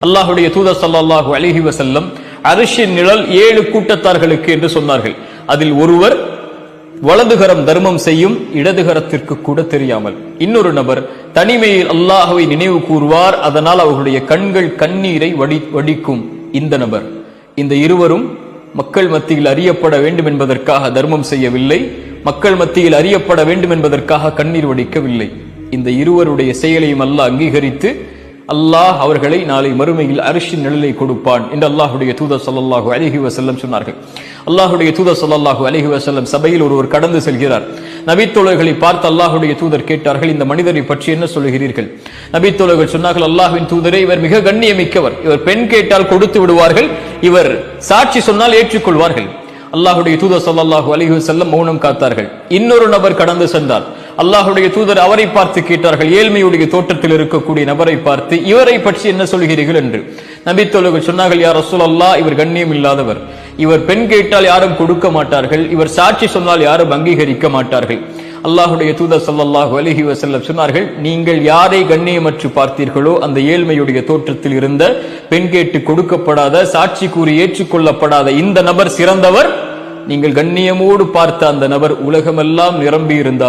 அல்லாஹ்வுடைய தூதர் ஸல்லல்லாஹு அலைஹி வஸல்லம் அர்ஷின் நிழல் 7 கூட்டத்தார்களுக்கு என்று சொன்னார்கள். அதில் ஒருவர் வலதுகரம் தர்மம் செய்யும், இடதுகரத்திற்கு கூட தெரியாமல். இன்னொரு நபர் தனிமையில் அல்லாஹ்வை நினைவு கூறுவார், அதனால் அவர்களுடைய கண்கள் கண்ணீரை வடிக்கும். இந்த நபர், இந்த இருவரும் மக்கள் மத்தியில் அறியப்பட வேண்டும் என்பதற்காக தர்மம் செய்யவில்லை, மக்கள் மத்தியில் அறியப்பட வேண்டும் என்பதற்காக கண்ணீர் வடிக்கவில்லை. இந்த இருவருடைய செயலையும் அல்லாஹ் அங்கீகரித்து அல்லாஹ் அவர்களை நாளை மறுமையில் அர்ஷின் நிழலை கொடுப்பான் என்று அல்லாஹ்வுடைய தூதர் ஸல்லல்லாஹு அலைஹி வஸல்லம் சொன்னார்கள். அல்லாஹ்வுடைய தூதர் ஸல்லல்லாஹு அலைஹி வஸல்லம் சபையில் ஒருவர் கடந்து செல்கிறார். நபித்தோழர்களை பார்த்து அல்லாஹ்வுடைய தூதர் கேட்டார்கள், இந்த மனிதரை பற்றி என்ன சொல்கிறீர்கள்? நபித்தோழர்கள் சொன்னார்கள், அல்லாஹ்வின் தூதரே, இவர் மிக கண்ணியமிக்கவர், இவர் பெண் கேட்டால் கொடுத்து விடுவார்கள், இவர் சாட்சி சொன்னால் ஏற்றுக்கொள்வார்கள். அல்லாஹ்வுடைய தூதர் ஸல்லல்லாஹு அலைஹி வஸல்லம் மௌனம் காத்தார்கள். இன்னொரு நபர் கடந்து சென்றார். அல்லாஹ்வுடைய தூதர் அவரை பார்த்து கேட்டார்கள், ஏழ்மையுடைய தோட்டத்தில் இருக்கக்கூடிய நபரை பார்த்து, இவரை பற்றி என்ன சொல்கிறீர்கள் என்று. நபித்தோழர்கள் சொன்னார்கள், யா ரசூலல்லாஹ், இவர் கண்ணியம் இல்லாதவர், இவர் பெண் கேட்டால் யாரும் கொடுக்க மாட்டார்கள், இவர் சாட்சி சொன்னால் யாரும் அங்கீகரிக்க மாட்டார்கள். அல்லாஹ்வுடைய தூதர் ஸல்லல்லாஹு அலைஹி வஸல்லம் சொன்னார்கள், நீங்கள் யாரை கண்ணியமற்று பார்த்தீர்களோ அந்த ஏழ்மையுடைய தோற்றத்தில் இருந்த, பெண் கேட்டு கொடுக்கப்படாத, சாட்சி கூறி ஏற்றுக்கொள்ளப்படாத இந்த நபர் சிறந்தவர். நீங்கள் கண்ணியமோடு பார்த்த அந்த நபர் உலகமெல்லாம் நிரம்பி இருந்தார்.